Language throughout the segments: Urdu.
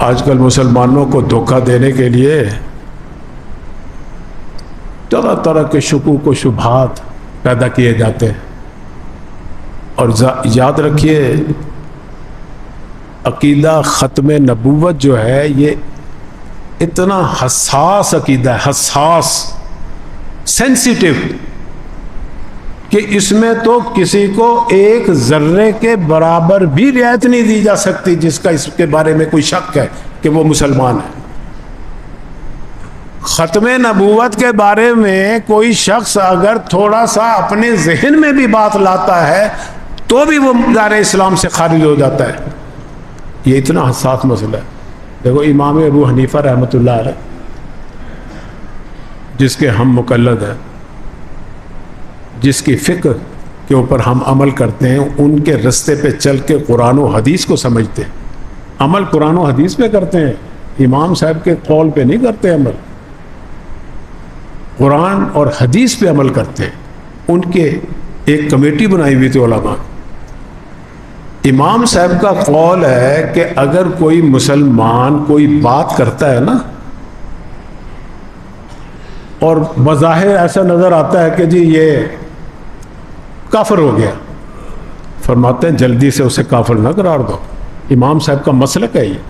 آج کل مسلمانوں کو دھوکہ دینے کے لیے طرح طرح کے شکوک و شبہات پیدا کیے جاتے ہیں. اور یاد رکھیے عقیدہ ختم نبوت جو ہے یہ اتنا حساس عقیدہ ہے، حساس، سینسیٹیو، کہ اس میں تو کسی کو ایک ذرے کے برابر بھی رعایت نہیں دی جا سکتی جس کا اس کے بارے میں کوئی شک ہے کہ وہ مسلمان ہے. ختم نبوت کے بارے میں کوئی شخص اگر تھوڑا سا اپنے ذہن میں بھی بات لاتا ہے تو بھی وہ دائرہ اسلام سے خارج ہو جاتا ہے. یہ اتنا حساس مسئلہ ہے. دیکھو امام ابو حنیفہ رحمۃ اللہ علیہ جس کے ہم مقلد ہیں، جس کی فقہ کے اوپر ہم عمل کرتے ہیں، ان کے رستے پہ چل کے قرآن و حدیث کو سمجھتے ہیں. عمل قرآن و حدیث پہ کرتے ہیں، امام صاحب کے قول پہ نہیں کرتے. عمل قرآن اور حدیث پہ عمل کرتے ہیں. ان کے ایک کمیٹی بنائی ہوئی تھی علماء. امام صاحب کا قول ہے کہ اگر کوئی مسلمان کوئی بات کرتا ہے نا اور بظاہر ایسا نظر آتا ہے کہ جی یہ کافر ہو گیا، فرماتے ہیں جلدی سے اسے کافر نہ قرار دو. امام صاحب کا مسلک ہے یہ.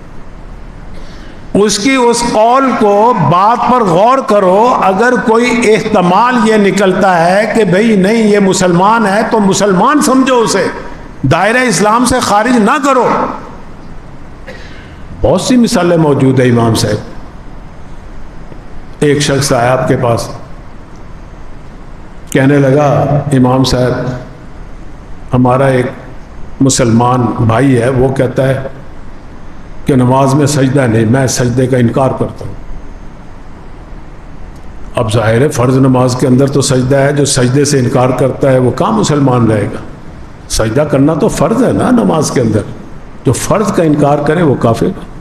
اس کی اس قول کو بات پر غور کرو. اگر کوئی احتمال یہ نکلتا ہے کہ بھئی نہیں یہ مسلمان ہے تو مسلمان سمجھو اسے، دائرہ اسلام سے خارج نہ کرو. بہت سی مثالیں موجود ہیں. امام صاحب، ایک شخص آیا آپ کے پاس، کہنے لگا امام صاحب ہمارا ایک مسلمان بھائی ہے، وہ کہتا ہے کہ نماز میں سجدہ نہیں، میں سجدے کا انکار کرتا ہوں. اب ظاہر ہے فرض نماز کے اندر تو سجدہ ہے، جو سجدے سے انکار کرتا ہے وہ کہاں مسلمان رہے گا؟ سجدہ کرنا تو فرض ہے نا نماز کے اندر. جو فرض کا انکار کرے وہ کافر ہے.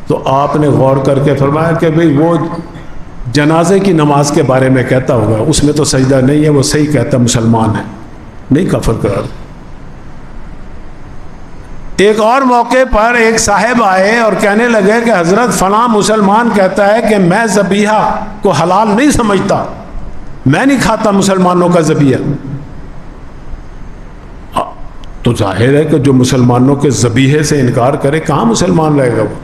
تو آپ نے غور کر کے فرمایا کہ بھئی وہ جنازے کی نماز کے بارے میں کہتا ہوگا، اس میں تو سجدہ نہیں ہے، وہ صحیح کہتا مسلمان ہے، نہیں کافر قرار. ایک اور موقع پر ایک صاحب آئے اور کہنے لگے کہ حضرت فلاں مسلمان کہتا ہے کہ میں ذبیحہ کو حلال نہیں سمجھتا، میں نہیں کھاتا مسلمانوں کا ذبیحہ. تو ظاہر ہے کہ جو مسلمانوں کے ذبیحے سے انکار کرے کہاں مسلمان رہے گا وہ.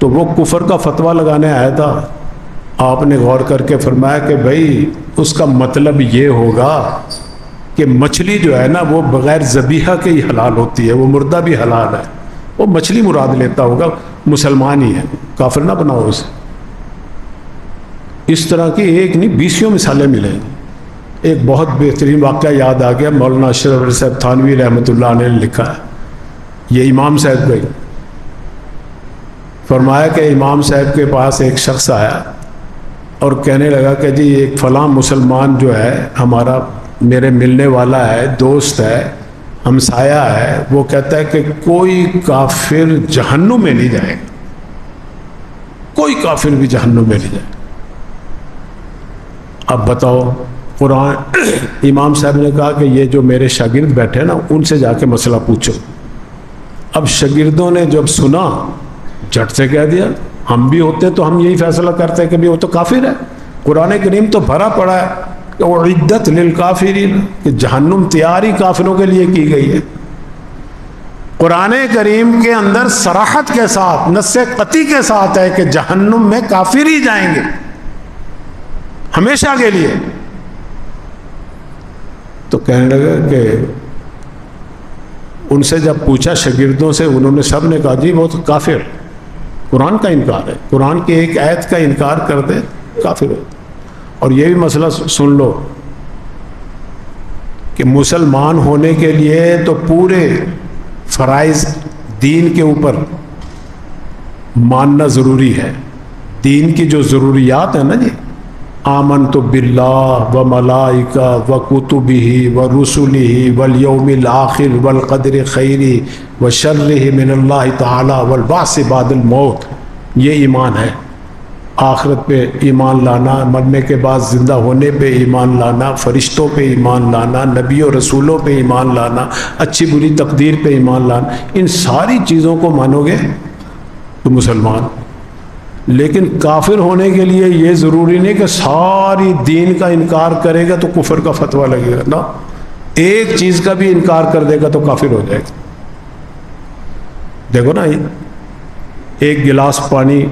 تو وہ کفر کا فتویٰ لگانے آیا تھا. آپ نے غور کر کے فرمایا کہ بھائی اس کا مطلب یہ ہوگا کہ مچھلی جو ہے نا وہ بغیر ذبیحہ کے ہی حلال ہوتی ہے، وہ مردہ بھی حلال ہے. وہ مچھلی مراد لیتا ہوگا، مسلمان ہی ہے، کافر نہ بناؤ اسے. اس طرح کی ایک نہیں 20 مثالیں ملیں گی. ایک بہت بہترین واقعہ یاد آ گیا، مولانا اشرف علی صاحب تھانوی رحمۃ اللہ علیہ نے لکھا ہے. یہ امام صاحب گئی، فرمایا کہ امام صاحب کے پاس ایک شخص آیا اور کہنے لگا کہ جی ایک فلاں مسلمان جو ہے ہمارا، میرے ملنے والا ہے، دوست ہے، ہمسایہ ہے، وہ کہتا ہے کہ کوئی کافر جہنم میں نہیں جائے گا، کوئی کافر بھی جہنم میں نہیں جائے. اب بتاؤ، قرآن امام صاحب نے کہا کہ یہ جو میرے شاگرد بیٹھے نا ان سے جا کے مسئلہ پوچھو. اب شاگردوں نے جب سنا جھٹ سے کہہ دیا ہم بھی ہوتے تو ہم یہی فیصلہ کرتے کہ بھی وہ تو کافر ہے. قرآن کریم تو بھرا پڑا ہے کہ اعدت للکافرین، کہ جہنم تیاری کافروں کے لیے کی گئی ہے. قرآن کریم کے اندر صراحت کے ساتھ، نص قطعی کے ساتھ ہے کہ جہنم میں کافر ہی جائیں گے ہمیشہ کے لیے. تو کہنے لگا کہ ان سے جب پوچھا شاگردوں سے، انہوں نے سب نے کہا جی وہ تو کافر، قرآن کا انکار ہے، قرآن کی ایک آیت کا انکار کر دے کافر ہو. اور یہ بھی مسئلہ سن لو کہ مسلمان ہونے کے لیے تو پورے فرائض دین کے اوپر ماننا ضروری ہے. دین کی جو ضروریات ہیں نا جی، آمنت باللہ و ملائکہ و کتبہ و رسلہ والیوم الآخر والقدر خیرہ و شرہ من اللہ تعالی والبعث بعد الموت، یہ ایمان ہے. آخرت پہ ایمان لانا، مرنے کے بعد زندہ ہونے پہ ایمان لانا، فرشتوں پہ ایمان لانا، نبی و رسولوں پہ ایمان لانا، اچھی بری تقدیر پہ ایمان لانا، ان ساری چیزوں کو مانو گے تو مسلمان۔ لیکن کافر ہونے کے لیے یہ ضروری نہیں کہ ساری دین کا انکار کرے گا تو کفر کا فتویٰ لگے گا، نا، ایک چیز کا بھی انکار کر دے گا تو کافر ہو جائے گا۔ دیکھو نا، ایک گلاس پانی،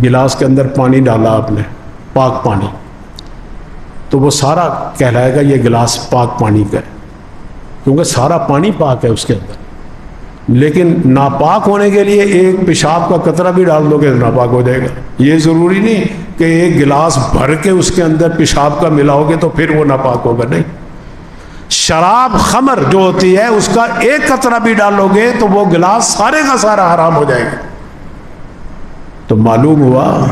گلاس کے اندر پانی ڈالا آپ نے، پاک پانی، تو وہ سارا کہلائے گا یہ گلاس پاک پانی کا ہے، کیونکہ سارا پانی پاک ہے اس کے اندر۔ لیکن ناپاک ہونے کے لیے ایک پیشاب کا قطرہ بھی ڈال دو گے تو ناپاک ہو جائے گا۔ یہ ضروری نہیں کہ ایک گلاس بھر کے اس کے اندر پیشاب کا ملاؤ گے تو پھر وہ ناپاک ہوگا، نہیں۔ شراب، خمر جو ہوتی ہے، اس کا ایک قطرہ بھی ڈالو گے تو وہ گلاس سارے کا سارا حرام ہو جائے گا۔ تو معلوم ہوا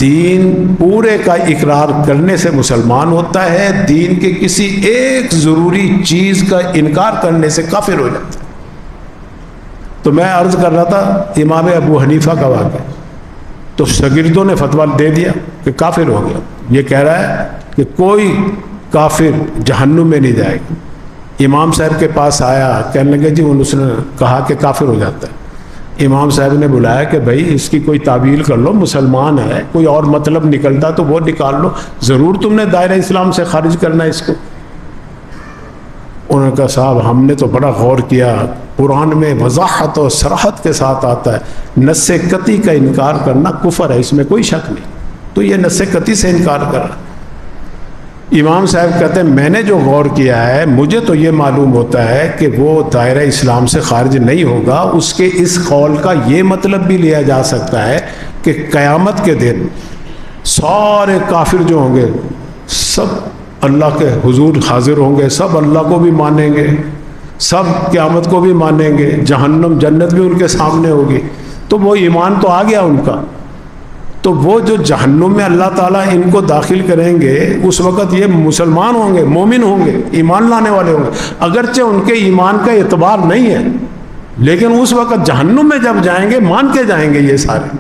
دین پورے کا اقرار کرنے سے مسلمان ہوتا ہے، دین کے کسی ایک ضروری چیز کا انکار کرنے سے کافر ہو جاتا ہے۔ تو میں عرض کر رہا تھا امام ابو حنیفہ کا واقعہ، تو شاگردوں نے فتویٰ دے دیا کہ کافر ہو گیا۔ یہ کہہ رہا ہے کہ کوئی کافر جہنم میں نہیں جائے گا۔ امام صاحب کے پاس آیا، کہنے لگے جی، اس نے کہا کہ کافر ہو جاتا ہے۔ امام صاحب نے بلایا کہ بھائی اس کی کوئی تعویل کر لو، مسلمان ہے، کوئی اور مطلب نکلتا تو وہ نکال لو، ضرور تم نے دائرہ اسلام سے خارج کرنا ہے اس کو۔ انہوں نے کہا صاحب ہم نے تو بڑا غور کیا، قرآن میں وضاحت اور صراحت کے ساتھ آتا ہے نص قطعی کا انکار کرنا کفر ہے، اس میں کوئی شک نہیں، تو یہ نص قطعی سے انکار کر رہا۔ امام صاحب کہتے ہیں میں نے جو غور کیا ہے مجھے تو یہ معلوم ہوتا ہے کہ وہ دائرہ اسلام سے خارج نہیں ہوگا۔ اس کے اس قول کا یہ مطلب بھی لیا جا سکتا ہے کہ قیامت کے دن سارے کافر جو ہوں گے سب اللہ کے حضور حاضر ہوں گے، سب اللہ کو بھی مانیں گے، سب قیامت کو بھی مانیں گے، جہنم جنت بھی ان کے سامنے ہوگی، تو وہ ایمان تو آ گیا ان کا۔ تو وہ جو جہنم میں اللہ تعالیٰ ان کو داخل کریں گے اس وقت یہ مسلمان ہوں گے، مومن ہوں گے، ایمان لانے والے ہوں گے، اگرچہ ان کے ایمان کا اعتبار نہیں ہے، لیکن اس وقت جہنم میں جب جائیں گے مان کے جائیں گے یہ سارے۔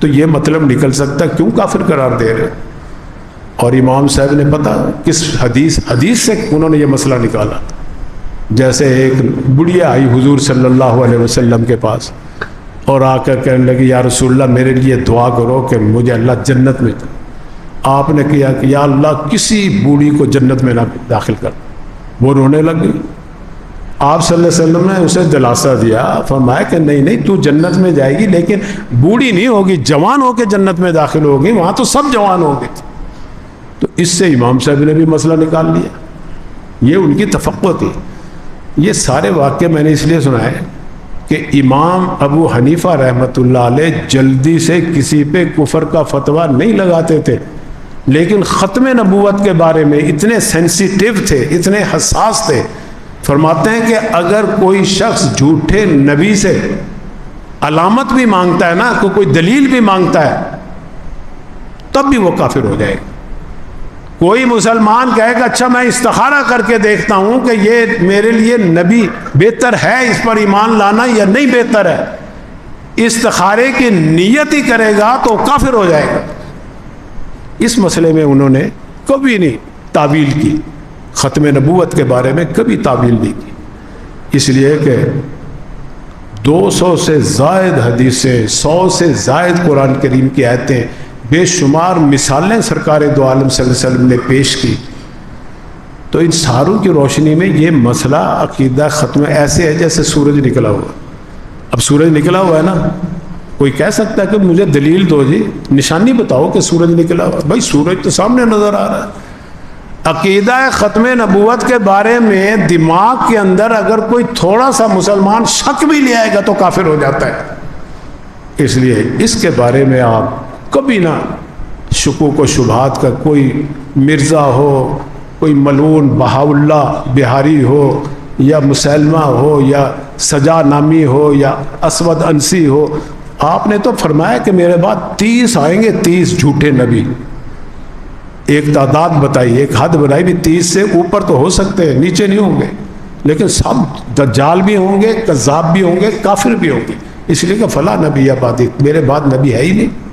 تو یہ مطلب نکل سکتا ہے کیوں کافر قرار دے رہے۔ اور امام صاحب نے پتا کس حدیث سے انہوں نے یہ مسئلہ نکالا۔ جیسے ایک بڑھیا آئی حضور صلی اللہ علیہ وسلم کے پاس اور آ کر کہنے لگی یا رسول اللہ میرے لیے دعا کرو کہ مجھے اللہ جنت میں۔ آپ نے کیا کہ یا اللہ کسی بوڑھی کو جنت میں نہ داخل کر۔ وہ رونے لگ گئی۔ آپ صلی اللہ علیہ وسلم نے اسے دلاسا دیا، فرمایا کہ نہیں تو جنت میں جائے گی لیکن بوڑھی نہیں ہوگی، جوان ہو کے جنت میں داخل ہوگی، وہاں تو سب جوان ہوں گے۔ تو اس سے امام صاحب نے بھی مسئلہ نکال لیا، یہ ان کی تفقہ تھی۔ یہ سارے واقعے میں نے اس لیے سنا ہے کہ امام ابو حنیفہ رحمۃ اللہ علیہ جلدی سے کسی پہ کفر کا فتویٰ نہیں لگاتے تھے، لیکن ختم نبوت کے بارے میں اتنے سینسیٹیو تھے، اتنے حساس تھے۔ فرماتے ہیں کہ اگر کوئی شخص جھوٹے نبی سے علامت بھی مانگتا ہے نا، کوئی دلیل بھی مانگتا ہے، تب بھی وہ کافر ہو جائے گا۔ کوئی مسلمان کہے گا اچھا میں استخارہ کر کے دیکھتا ہوں کہ یہ میرے لیے نبی بہتر ہے، اس پر ایمان لانا یا نہیں بہتر ہے، استخارے کی نیت ہی کرے گا تو کافر ہو جائے گا۔ اس مسئلے میں انہوں نے کبھی نہیں تعویل کی، ختم نبوت کے بارے میں کبھی تعویل نہیں کی، اس لیے کہ 200 سے زائد حدیثیں، 100 سے زائد قرآن کریم کی آیتیں، بے شمار مثالیں سرکار دو عالم صلی اللہ علیہ وسلم نے پیش کی۔ تو ان ساروں کی روشنی میں یہ مسئلہ عقیدہ ختم ایسے ہے جیسے سورج نکلا ہوا۔ اب سورج نکلا ہوا ہے نا، کوئی کہہ سکتا ہے کہ مجھے دلیل دو جی، نشانی بتاؤ کہ سورج نکلا ہوا۔ بھائی سورج تو سامنے نظر آ رہا ہے۔ عقیدہ ختم نبوت کے بارے میں دماغ کے اندر اگر کوئی تھوڑا سا مسلمان شک بھی لے آئے گا تو کافر ہو جاتا ہے۔ اس لیے اس کے بارے میں آپ کبھی نہ شکوک و شبہات کا، کوئی مرزا ہو، کوئی ملعون بہاءاللہ بہاری ہو یا مسلمہ ہو یا سجا نامی ہو یا اسود انسی ہو، آپ نے تو فرمایا کہ میرے بعد 30 آئیں گے، 30 جھوٹے نبی۔ ایک تعداد بتائی، ایک حد بنائی بھی 30 سے اوپر تو ہو سکتے ہیں، نیچے نہیں ہوں گے، لیکن سب دجال بھی ہوں گے، کذاب بھی ہوں گے، کافر بھی ہوں گے۔ اس لیے کہ فلاں نبی آبادی، میرے بعد نبی ہے ہی نہیں۔